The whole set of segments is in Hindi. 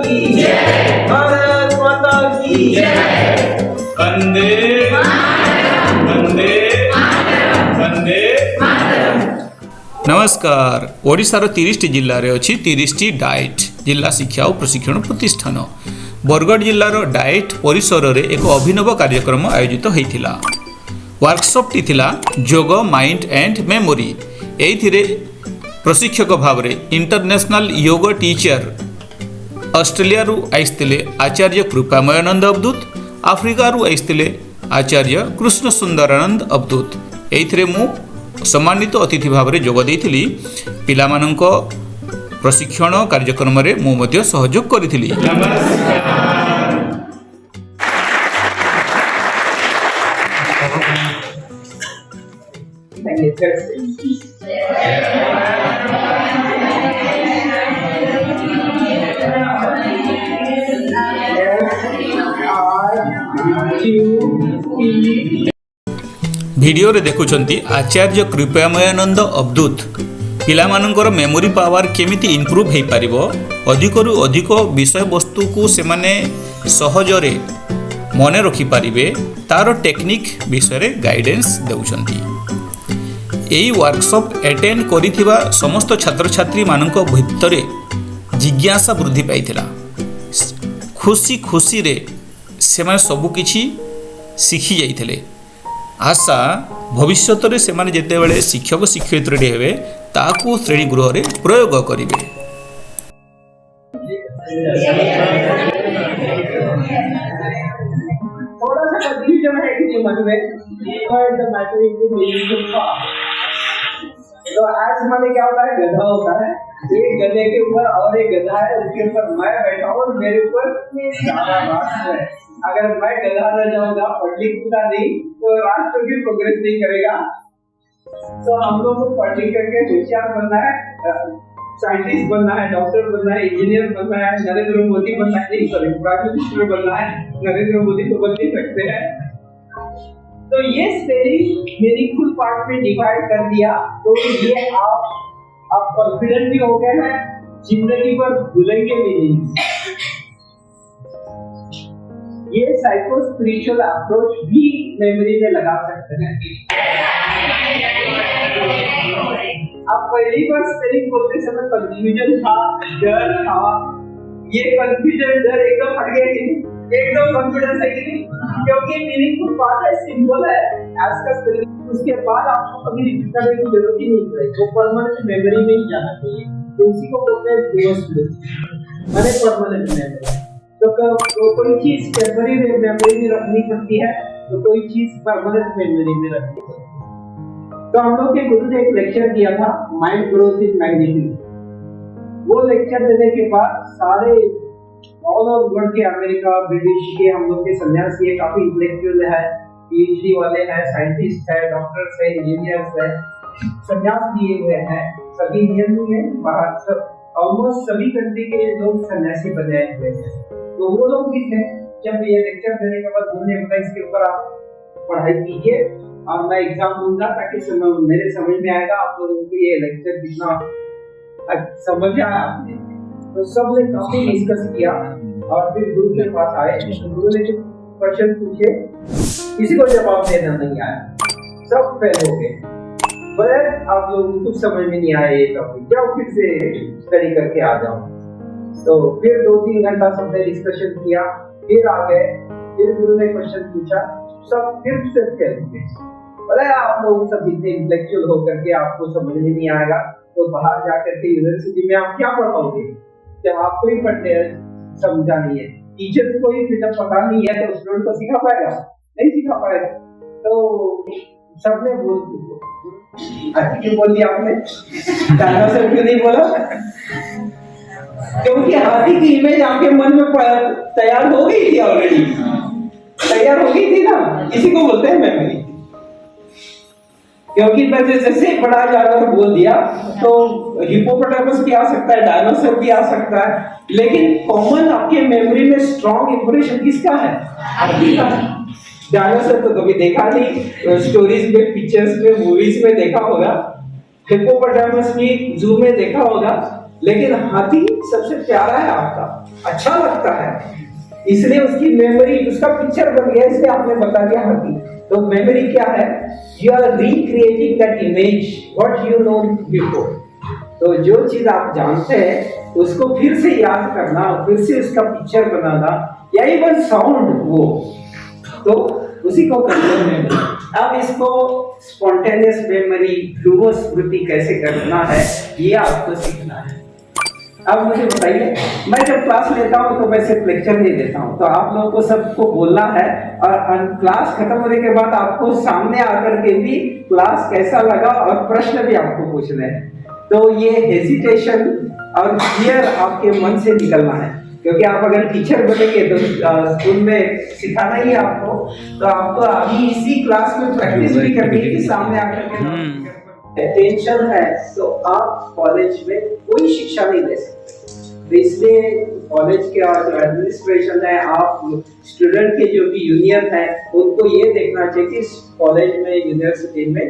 की जय, भारत माता की जय। वंदे वंदे वंदे। नमस्कार। ओडिशार 30 जिल्ला रे अछि 30 डाइट जिला शिक्षा और प्रशिक्षण प्रतिष्ठान। बरगढ़ जिलार डाइट परिसर रे एक अभिनव कार्यक्रम आयोजित होइथिला। वर्कशॉप टी थिला जोग माइंड एंड मेमोरी। एइथिरे प्रशिक्षक भाव रे इंटरनेशनल योग टीचर ऑस्ट्रेलिया रु आइस्तिले आचार्य कृपामयानंद अवधूत, आफ्रिका रु आइस्तिले आचार्य कृष्ण सुंदरानंद अवधूत। एइथिरे मु सम्मानित अतिथि भाव रे जोग देइथिली। पिलामानंक प्रशिक्षण कार्यक्रम रे मु मध्ये सहयोग करिथिली। वीडियो रे देखुछंती आचार्य कृपामयानंद अवधूत। पिलामानंकर मेमोरी पावर केमिति इम्प्रूव हेई पारिबो, अधिकरु अधिक विषय वस्तु को सेमाने सहजरे मने रखि पारिबे तार टेक्निक विषय रे गाइडेंस देउछंती। एई वर्कशॉप अटेंड करिथिबा समस्त छात्र छात्री मानंक भितरे जिज्ञासा वृद्धि पाइथिला। खुशी खुशी रे सेमाने सब किछि शिखि जाइथिले। आशा भविष्यत रे सेमाने जेतेबेले शिक्षक शिक्षयित्री हेबे ताकू श्रेणी गृह रे प्रयोग करिवे। थोड़ा सा कंफ्यूजन है कि मन में the matter is meaningful part. तो आज माने क्या होता है, गधा होता है, एक गधे के ऊपर और एक गधा है, उसके ऊपर मैं बैठा हूँ और मेरे ऊपर सारा राष्ट्र है। अगर मैं गधा रह जाऊंगा, पढ़ लिखूंगा नहीं, तो राष्ट्र भी प्रोग्रेस नहीं करेगा। तो हम लोग को पढ़ लिख करके होशियार बनना है, साइंटिस्ट बनना है, डॉक्टर बनना है, इंजीनियर बनना है, नरेंद्र मोदी बनना है, नहीं सॉरी प्राइम मिनिस्टर बनना है। नरेंद्र मोदी तो बन नहीं सकते हैं। तो ये स्पेलिंग मीनिंगफुल पार्ट में डिवाइड कर दिया, तो ये आप कॉन्फिडेंट भी हो गए हैं, जिंदगी भर भूलेंगे भी नहीं। ये साइको स्पिरिचुअल अप्रोच भी मेमोरी में लगा सकते हैं। अब पहली बार स्पेलिंग बोलते समय कंफ्यूजन था, डर था। ये कंफ्यूजन डर एकदम हट गया कि एकदम कॉन्फिडेंस है कि क्योंकि मीनिंगफुल बात है, सिंबल है एज का स्पेलिंग। उसके बाद आपको कभी रिपीट करने की जरूरत ही नहीं पड़ेगी, वो परमानेंट मेमोरी में ही जाना चाहिए। तो उसी को बोलते हैं माने परमानेंट मेमोरी। तो कोई चीज टेम्पररी मेमोरी में रखनी पड़ती है, तो कोई चीज परमानेंट मेमोरी में रखनी पड़ती है। तो हम लोग के गुरु ने एक लेक्चर दिया था, माइंड ग्रोथ इज मैग्नीफिक। वो लेक्चर देने के बाद सारे ऑल ओवर वर्ल्ड के, अमेरिका, ब्रिटिश के, हम लोग के सन्यासी है, काफी इंटेलेक्चुअल है, पीएचडी वाले हैं, साइंटिस्ट है, डॉक्टर्स है, इंजीनियर्स है, सन्यास लिए हुए हैं, सभी इंडियन में, बाहर सब ऑलमोस्ट सभी कंट्री के लोग सन्यासी बने हुए हैं। तो वो लोग भी थे। जब ये लेक्चर देने के बाद उन्होंने बोला इसके ऊपर आप पढ़ाई कीजिए और मैं एग्जाम दूंगा ताकि मेरे समझ में आएगा आप लोगों को ये लेक्चर कितना समझ आया आपने। तो सबने काफी डिस्कस किया और फिर गुरु के पास आए। गुरु ने जो क्वेश्चन पूछे किसी को जवाब देना नहीं आया, सब फेल हो गए। बोले आप लोगों को कुछ समझ में नहीं आया ये टॉपिक, जाओ फिर से स्टडी करके आ जाओ। तो फिर 2-3 घंटा सबने डिस्कशन किया, फिर आ गए, फिर गुरु ने क्वेश्चन पूछा, सब फिर से फेल हो गए। बोले आप लोग सब इतने इंटेलेक्चुअल होकर के आपको समझ में नहीं आएगा, तो बाहर जाकर के यूनिवर्सिटी में आप क्या पढ़ाओगे जब आपको ही पढ़ने समझा नहीं है। टीचर्स को ही जब पता नहीं है तो स्टूडेंट को सिखा पाएगा? नहीं सिखा पाएगा। तो सबने क्यों बोल दिया आपने? डायनासोर क्यों नहीं बोला? क्योंकि हाथी की इमेज आपके मन में तैयार हो गई थी, ऑलरेडी तैयार हो गई थी ना। इसी को बोलते हैं मेमोरी। क्योंकि जैसे बड़ा जानवर बोल दिया तो हिप्पोपोटामस भी आ सकता है, डायनासोर भी आ सकता है, लेकिन कॉमन आपके मेमोरी में स्ट्रॉन्ग इंप्रेशन किसका है? हाथी का। डायनासोर तो कभी देखा नहीं, स्टोरीज में, पिक्चर्स में, मूवीज में देखा होगा, हिप्पोपोटामस भी जू में देखा होगा, लेकिन हाथी सबसे प्यारा है आपका, अच्छा लगता है, इसलिए उसकी मेमोरी, उसका पिक्चर बन गया, इसलिए आपने बता दिया हाथी। तो मेमोरी क्या है? You are recreating that image what you know before. तो जो चीज आप जानते हैं उसको फिर से याद करना, फिर से उसका पिक्चर बनाना, या इवन साउंड वो, तो उसी को कहते हैं मेमोरी। अब इसको स्पॉन्टेनियस मेमोरी, ध्रुव स्मृति कैसे करना है, ये आपको सीखना है। अब मुझे बताइए, मैं जब क्लास लेता हूँ तो मैं सिर्फ लेक्चर नहीं देता हूँ, तो आप लोगों को सबको बोलना है, और क्लास खत्म होने के बाद आपको सामने आकर के भी क्लास कैसा लगा और प्रश्न भी आपको पूछने हैं। तो ये हेजिटेशन और फियर आपके मन से निकलना है, क्योंकि आप अगर टीचर बनेंगे तो स्कूल में सिखाना ही आपको, तो आपको अभी इसी क्लास में प्रैक्टिस भी करनी है कि सामने आकर के टेंशन है तो आप कॉलेज में कोई शिक्षा नहीं ले सकते। तो इसलिए कॉलेज के जो एडमिनिस्ट्रेशन है, आप स्टूडेंट के जो भी यूनियन है, उनको ये देखना चाहिए कि कॉलेज में, यूनिवर्सिटी में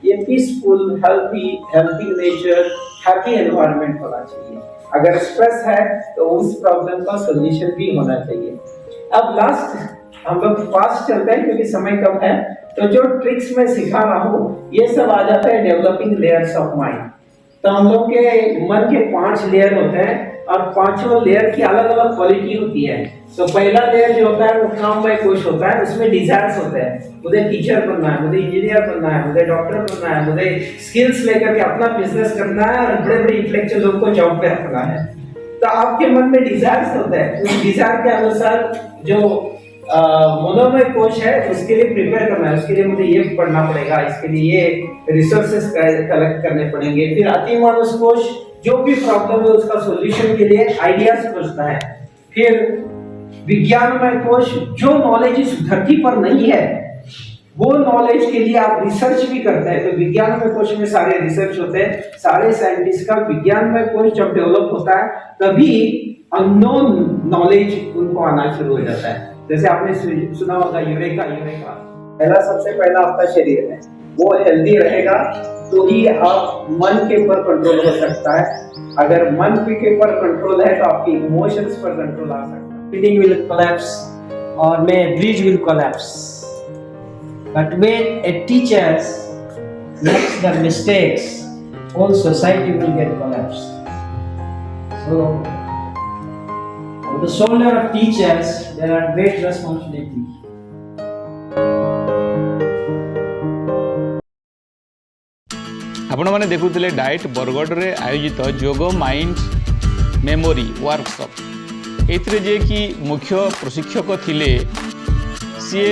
ये peaceful, healthy nature, happy environment होना चाहिए। अगर स्ट्रेस है तो उस प्रॉब्लम का सॉल्यूशन भी होना चाहिए। अब लास्ट हम लोग फास्ट चलते हैं क्योंकि समय कम है, तो जो ट्रिक्स मैं सिखा रहा हूँ ये सब आ जाता है डेवलपिंग लेयर्स ऑफ माइंड। तो हम लोग के मन के 5 लेयर होते हैं और पांचों लेयर की अलग अलग क्वालिटी होती है। तो पहला लेयर जो होता है वो काममय कोश होता है, उसमें डिजायर्स होते हैं, मुझे टीचर बनना है, मुझे इंजीनियर बनना है, मुझे डॉक्टर बनना है, मुझे स्किल्स लेकर के अपना बिजनेस करना है और बड़े बड़े इंटेलेक्चुअल लोग को जॉब पे रखना है। तो आपके मन में डिजायर्स होते हैं, उस डिजायर के अनुसार जो मनोमय कोश है उसके लिए प्रिपेयर करना है, उसके लिए मुझे ये पढ़ना पड़ेगा, इसके लिए ये रिसोर्सेस कलेक्ट करने पड़ेंगे। फिर अति मानस कोश जो भी प्रॉब्लम है उसका सॉल्यूशन के लिए आइडियाज खोजता है। फिर विज्ञानमय कोश जो नॉलेज इस धरती पर नहीं है वो नॉलेज के लिए आप रिसर्च भी करते हैं। तो विज्ञानमय कोश में सारे रिसर्च होते हैं, सारे साइंटिस्ट का विज्ञानमय कोश जब डेवलप होता है तभी अननोन नॉलेज उनको आना शुरू हो जाता है। जैसे आपने सुना होगा यूरेका, सबसे पहला आपका शरीर है वो हेल्दी रहेगा तो ही आप मन के ऊपर कंट्रोल हो सकता है। अगर मन के ऊपर कंट्रोल है तो आपके इमोशंस पर कंट्रोल आ सकता है। Building will collapse or may a bridge will collapse. But when a teacher makes the mistakes, whole society will get collapsed. So, on the shoulder of teachers, there are great responsibility. आपण मैंने देखुले डाइट बरगढ़ रे आयोजित योग माइंड मेमोरी वर्कशॉप। एथिरे जे कि मुख्य प्रशिक्षक थिले सी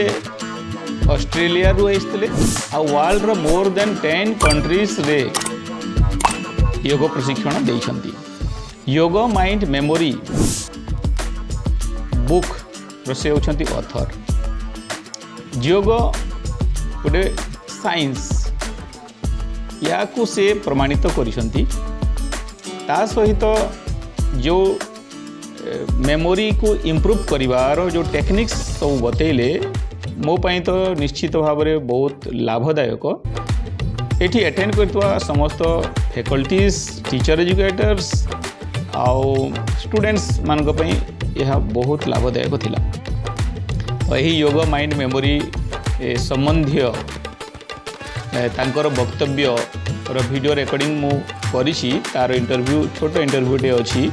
ऑस्ट्रेलिया रु आइसले आ वर्ल्ड रो मोर देन 10 कंट्रीज रे योग प्रशिक्षण देइछंती। योग माइंड मेमोरी बुक से होछंती ऑथर। योग गोटे साइंस या को से प्रमाणित करिसंती। ता सहित जो मेमोरी को इम्प्रूव करिवार जो टेक्निक्स सब बतैले मो पाई तो निश्चित भाव में बहुत लाभदायक। एठी अटेंड करथवा समस्त फैकल्टीज, टीचर, एजुकेटर्स आउ स्टूडेंट्स मानक पई यह बहुत लाभदायक थिला। यही योग माइंड मेमोरी संबंधी तांकर वक्तव्य वीडियो रिकॉर्डिंग मु करिछि। तार इंटरव्यू छोट इंटरव्यूटे अच्छी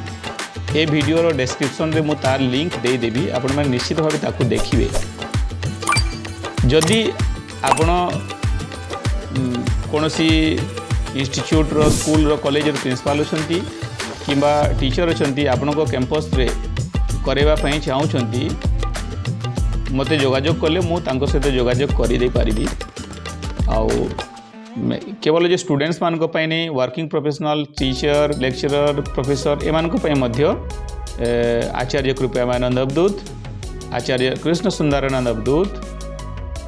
ए वीडियो डिस्क्रिप्शन रे मु तार लिंक दे देबी, आपण माने निश्चित भाव ताकू देखिबे। जदि आपण कोनोसी इंस्टीट्यूट रो, स्कूल रो, कॉलेज रो प्रिंसिपल अछंती किंबा टीचर अछंती, आपण को कैंपस रे करेवा पई चाहउछंती, मते जोगाजोग कले मु तांको सहित जोगाजोग करि दे पारिबी। आउ केवल जो स्टूडेंट्स मान नहीं, working professional, teacher, lecturer, professor एमान आचार्य कृपयामानंद अवधूत, आचार्य कृष्ण सुंदरानंद अवधूत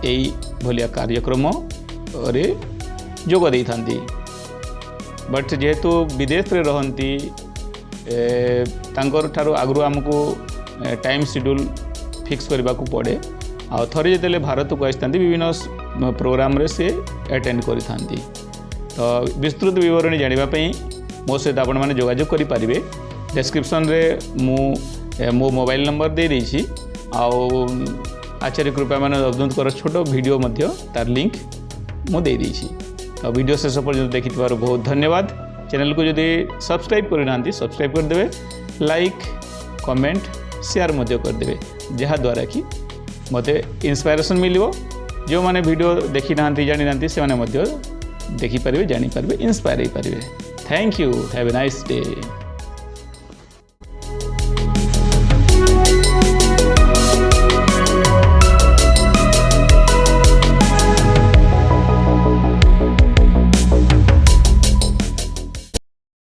यही भलिया कार्यक्रम रे जोग दे थांती। बट जेहेतु विदेश रे रहंती तांकर ठारू आगु आमको टाइम शेड्यूल फिक्स करने को पड़े। आ थरे जेतेले भारत को आसता विभिन्न प्रोग्राम रे से अटेंड करि थांती। तो विस्तृत विवरणी जानिबा पई मो सहित आपण मैंने जोगाजोग करेंगे। डिस्क्रिप्शन रे मो मोबाइल नंबर दे देछि आउ आचार्य कृपामानंद अब्दुत छोट वीडियो मध्य तार लिंक मु दे देछि। और वीडियो शेष पर्यंत देखि बहुत धन्यवाद। चैनल को जदि सब्सक्राइब करना सब्सक्राइब करदे, लाइक कमेंट शेयर मध्य करदे, जहाँ द्वारा कि मते इंस्पिरेशन मिलिवो। जो माने वीडियो देखी ना जानी ना से माने मध्य देखी पारे, जानी पारे, इंस्पायर हो पारे। Thank you, have a nice day.